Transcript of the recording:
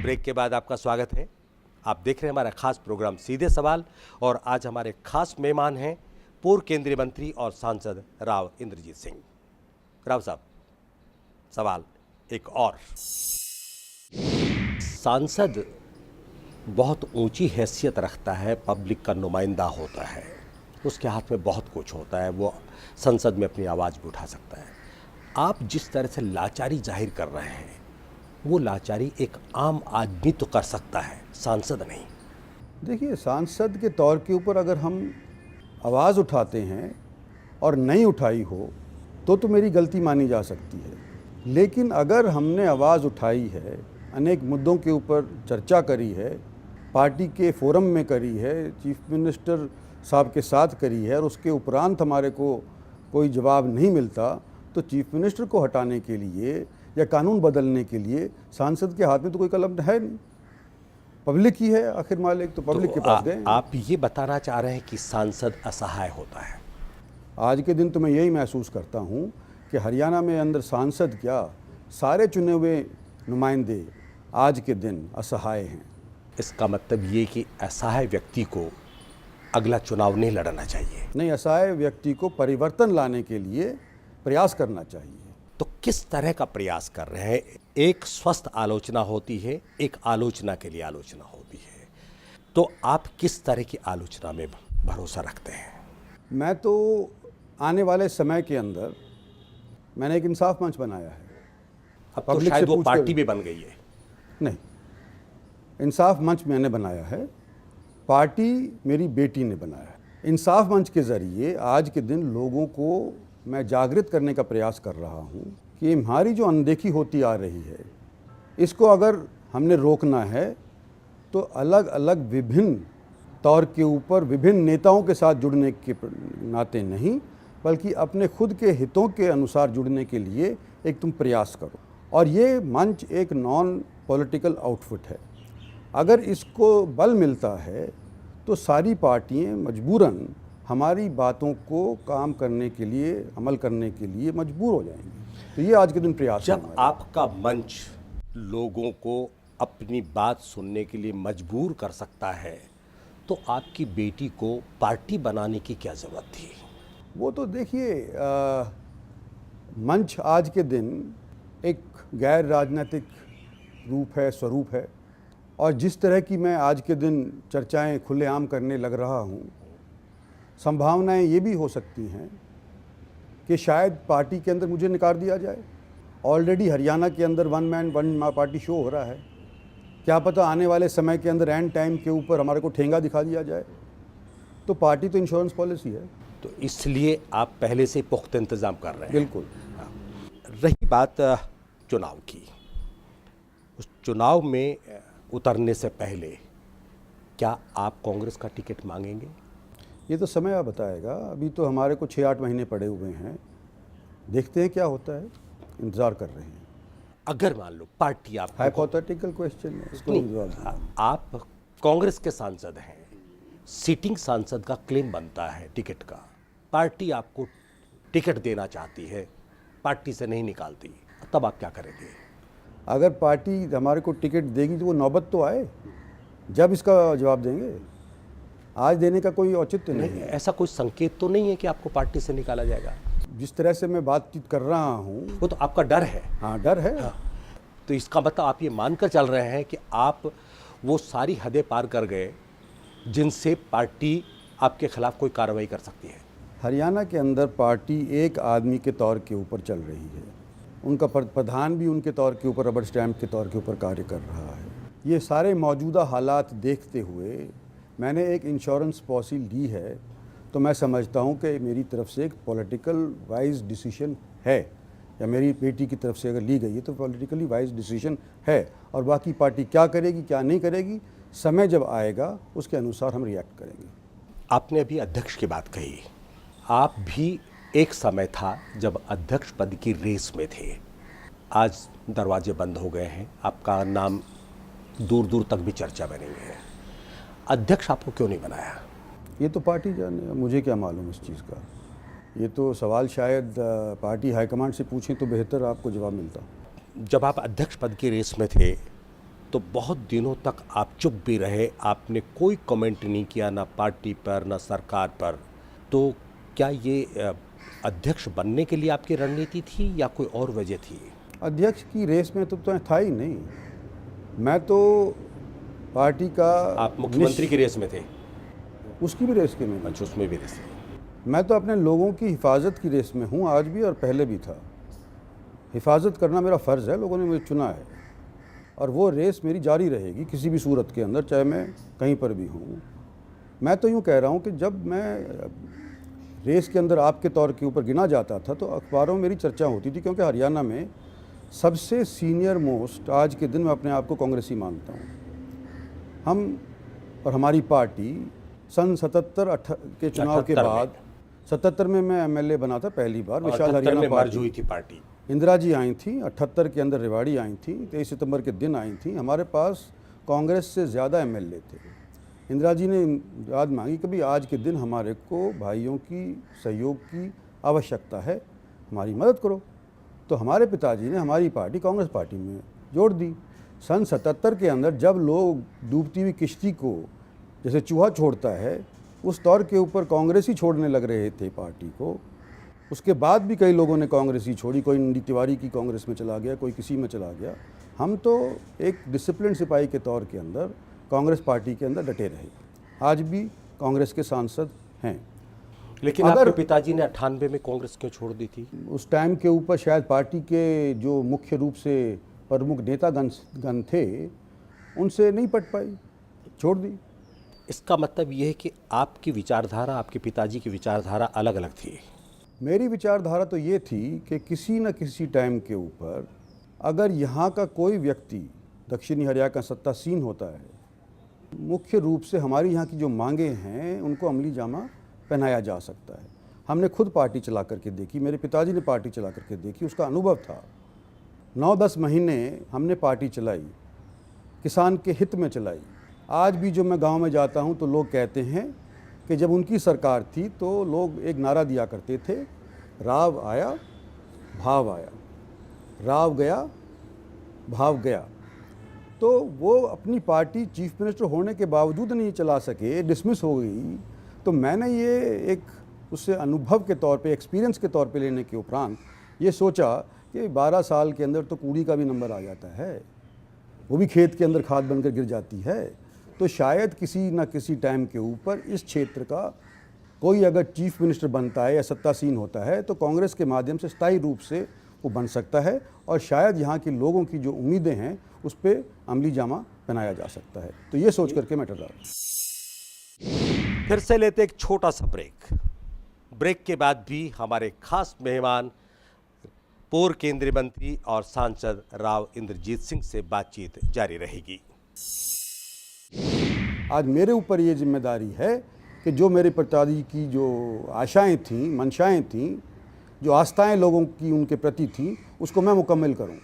Break के बाद आपका स्वागत है। आप देख रहे हैं हमारा खास प्रोग्राम सीधे सवाल और आज हमारे खास मेहमान हैं पूर्व केंद्रीय मंत्री और सांसद राव इंद्रजीत सिंह। राव साहब, सवाल एक और। सांसद बहुत ऊंची हैसियत रखता है, पब्लिक का नुमाइंदा होता है, उसके हाथ में बहुत कुछ होता है, वो संसद में अपनी आवाज़ भी उठा सकता है। आप जिस तरह से लाचारी जाहिर कर रहे हैं वो लाचारी एक आम आदमी तो कर सकता है, सांसद नहीं। देखिए, सांसद के तौर के ऊपर अगर हम आवाज़ उठाते हैं और नहीं उठाई हो तो मेरी गलती मानी जा सकती है। लेकिन अगर हमने आवाज़ उठाई है, अनेक मुद्दों के ऊपर चर्चा करी है, पार्टी के फोरम में करी है, चीफ मिनिस्टर साहब के साथ करी है और उसके उपरांत हमारे को कोई जवाब नहीं मिलता, तो चीफ मिनिस्टर को हटाने के लिए या कानून बदलने के लिए सांसद के हाथ में तो कोई कलम है नहीं। पब्लिक ही है आखिर मालिक, तो पब्लिक के पास गए। आप ये बताना चाह रहे हैं कि सांसद असहाय होता है? आज के दिन तो मैं यही महसूस करता हूँ कि हरियाणा में अंदर सांसद क्या, सारे चुने हुए नुमाइंदे आज के दिन असहाय हैं। इसका मतलब ये कि असहाय व्यक्ति को अगला चुनाव नहीं लड़ना चाहिए? नहीं, असहाय व्यक्ति को परिवर्तन लाने के लिए प्रयास करना चाहिए। तो किस तरह का प्रयास कर रहे हैं? एक स्वस्थ आलोचना होती है, एक आलोचना के लिए आलोचना होती है, तो आप किस तरह की आलोचना में भरोसा रखते हैं? मैं तो आने वाले समय के अंदर मैंने एक इंसाफ मंच बनाया है। अब तो शायद वो पार्टी भी बन गई है। नहीं, इंसाफ मंच मैंने बनाया है, पार्टी मेरी बेटी ने बनाया है। इंसाफ मंच के ज़रिए आज के दिन लोगों को मैं जागृत करने का प्रयास कर रहा हूँ कि हमारी जो अनदेखी होती आ रही है, इसको अगर हमने रोकना है तो अलग अलग विभिन्न तौर के ऊपर विभिन्न नेताओं के साथ जुड़ने के नाते नहीं, बल्कि अपने खुद के हितों के अनुसार जुड़ने के लिए एक तुम प्रयास करो। और ये मंच एक नॉन पॉलिटिकल आउटफिट है। अगर इसको बल मिलता है तो सारी पार्टियाँ मजबूरन हमारी बातों को काम करने के लिए, अमल करने के लिए मजबूर हो जाएंगे। तो ये आज के दिन प्रयास। जब आपका मंच लोगों को अपनी बात सुनने के लिए मजबूर कर सकता है, तो आपकी बेटी को पार्टी बनाने की क्या ज़रूरत थी? वो तो देखिए, मंच आज के दिन एक गैर राजनीतिक रूप है, स्वरूप है, और जिस तरह की मैं आज के दिन चर्चाएं खुलेआम करने लग रहा हूँ, संभावनाएं ये भी हो सकती हैं कि शायद पार्टी के अंदर मुझे निकाल दिया जाए। ऑलरेडी हरियाणा के अंदर one man one party show हो रहा है। क्या पता आने वाले समय के अंदर एंड टाइम के ऊपर हमारे को ठेंगा दिखा दिया जाए। तो पार्टी तो इंश्योरेंस पॉलिसी है, तो इसलिए आप पहले से पुख्ता इंतजाम कर रहे हैं। बिल्कुल। रही बात चुनाव की, उस चुनाव में उतरने से पहले क्या आप कांग्रेस का टिकट मांगेंगे? ये तो समय बताएगा। अभी तो हमारे को 6-8 महीने पड़े हुए हैं, देखते हैं क्या होता है, इंतज़ार कर रहे हैं। अगर मान लो पार्टी आप, हाइपोथेटिकल क्वेश्चन है, इसको आप कांग्रेस के सांसद हैं, सिटिंग सांसद का क्लेम बनता है टिकट का, पार्टी आपको टिकट देना चाहती है, पार्टी से नहीं निकालती, तब आप क्या करेंगे? अगर पार्टी हमारे को टिकट देगी तो वो नौबत तो आए जब इसका जवाब देंगे। आज देने का कोई औचित्य नहीं है। ऐसा कोई संकेत तो नहीं है कि आपको पार्टी से निकाला जाएगा? जिस तरह से मैं बातचीत कर रहा हूँ, वो तो आपका डर है। हाँ, डर है। हाँ। तो इसका मतलब आप ये मानकर चल रहे हैं कि आप वो सारी हदें पार कर गए जिनसे पार्टी आपके खिलाफ कोई कार्रवाई कर सकती है। हरियाणा के अंदर पार्टी एक आदमी के तौर के ऊपर चल रही है, उनका प्रधान भी उनके तौर के ऊपर रबर स्टैम्प के तौर के ऊपर कार्य कर रहा है। ये सारे मौजूदा हालात देखते हुए मैंने एक इंश्योरेंस पॉलिसी ली है, तो मैं समझता हूँ कि मेरी तरफ से एक पॉलिटिकल वाइज डिसीजन है, या मेरी बेटी की तरफ से अगर ली गई है तो पॉलिटिकली वाइज डिसीजन है। और बाकी पार्टी क्या करेगी क्या नहीं करेगी, समय जब आएगा उसके अनुसार हम रिएक्ट करेंगे। आपने अभी अध्यक्ष की बात कही, आप भी एक समय था जब अध्यक्ष पद की रेस में थे। आज दरवाजे बंद हो गए हैं, आपका नाम दूर दूर तक भी चर्चा में नहीं है। अध्यक्ष आपको क्यों नहीं बनाया? ये तो पार्टी जाने, मुझे क्या मालूम इस चीज़ का। ये तो सवाल शायद पार्टी हाईकमांड से पूछें तो बेहतर आपको जवाब मिलता। जब आप अध्यक्ष पद की रेस में थे तो बहुत दिनों तक आप चुप भी रहे, आपने कोई कमेंट नहीं किया, ना पार्टी पर ना सरकार पर। तो क्या ये अध्यक्ष बनने के लिए आपकी रणनीति थी या कोई और वजह थी? अध्यक्ष की रेस में तो था ही नहीं। मैं तो पार्टी का आप मुख्यमंत्री की रेस में थे? उसकी भी रेस के में नहीं। अच्छा, उसमें भी रेस थी। मैं तो अपने लोगों की हिफाजत की रेस में हूँ, आज भी और पहले भी था। हिफाजत करना मेरा फ़र्ज़ है, लोगों ने मुझे चुना है और वो रेस मेरी जारी रहेगी किसी भी सूरत के अंदर, चाहे मैं कहीं पर भी हूँ। मैं तो यूँ कह रहा हूँ कि जब मैं रेस के अंदर आपके तौर के ऊपर गिना जाता था तो अखबारों में मेरी चर्चा होती थी, क्योंकि हरियाणा में सबसे सीनियर मोस्ट आज के दिन मैं अपने आप को कांग्रेसी मानता हूँ। हम और हमारी पार्टी सन 77 के चुनाव के 78 बाद 77 में मैं एमएलए बना था पहली बार। और विशाल 78 हरियाणा में मर्ज पार्टी हुई थी पार्टी। इंदिरा जी आई थी, 78 के अंदर रेवाड़ी आई थी, 23 सितंबर के दिन आई थी। हमारे पास कांग्रेस से ज़्यादा एमएलए थे। इंदिरा जी ने याद मांगी कि भाई आज के दिन हमारे को भाइयों की सहयोग की आवश्यकता है, हमारी मदद करो। तो हमारे पिताजी ने हमारी पार्टी कांग्रेस पार्टी में जोड़ दी। सन 77 के अंदर जब लोग डूबती हुई किश्ती को जैसे चूहा छोड़ता है, उस तौर के ऊपर कांग्रेस ही छोड़ने लग रहे थे पार्टी को। उसके बाद भी कई लोगों ने कांग्रेस ही छोड़ी, कोई नंदी तिवारी की कांग्रेस में चला गया, कोई किसी में चला गया। हम तो एक डिसिप्लिन सिपाही के तौर के अंदर कांग्रेस पार्टी के अंदर डटे रहे, आज भी कांग्रेस के सांसद हैं। लेकिन अगर आपके पिताजी ने 98 में कांग्रेस क्यों छोड़ दी थी? उस टाइम के ऊपर शायद पार्टी के जो मुख्य रूप से प्रमुख नेतागण थे उनसे नहीं पट पाई, छोड़ दी। इसका मतलब ये है कि आपकी विचारधारा, आपके पिताजी की विचारधारा अलग अलग थी। मेरी विचारधारा तो ये थी कि किसी न किसी टाइम के ऊपर अगर यहाँ का कोई व्यक्ति दक्षिणी हरियाणा का सत्तासीन होता है, मुख्य रूप से हमारी यहाँ की जो मांगे हैं उनको अमली जामा पहनाया जा सकता है। हमने खुद पार्टी चला करके देखी, मेरे पिताजी ने पार्टी चला करके देखी, उसका अनुभव था। 9-10 महीने हमने पार्टी चलाई, किसान के हित में चलाई। आज भी जो मैं गांव में जाता हूं तो लोग कहते हैं कि जब उनकी सरकार थी तो लोग एक नारा दिया करते थे, राव आया भाव आया, राव गया भाव गया। तो वो अपनी पार्टी चीफ मिनिस्टर होने के बावजूद नहीं चला सके, डिसमिस हो गई। तो मैंने ये एक उससे अनुभव के तौर पे, एक्सपीरियंस के तौर पे लेने के उपरांत ये सोचा कि 12 साल के अंदर तो कूड़ी का भी नंबर आ जाता है, वो भी खेत के अंदर खाद बनकर गिर जाती है। तो शायद किसी न किसी टाइम के ऊपर इस क्षेत्र का कोई अगर चीफ मिनिस्टर बनता है या सत्तासीन होता है तो कांग्रेस के माध्यम से स्थायी रूप से वो बन सकता है और शायद यहाँ के लोगों की जो उम्मीदें हैं उस पर अमली जामा पहनाया जा सकता है। तो ये सोच करके मैं डर रहा हूँ। फिर से लेते एक छोटा सा ब्रेक। ब्रेक के बाद भी हमारे खास मेहमान पूर्व केंद्रीय मंत्री और सांसद राव इंद्रजीत सिंह से बातचीत जारी रहेगी। आज मेरे ऊपर ये जिम्मेदारी है कि जो मेरे पिताजी की जो आशाएं थीं, मंशाएं थीं, जो आस्थाएं लोगों की उनके प्रति थीं, उसको मैं मुकम्मल करूं।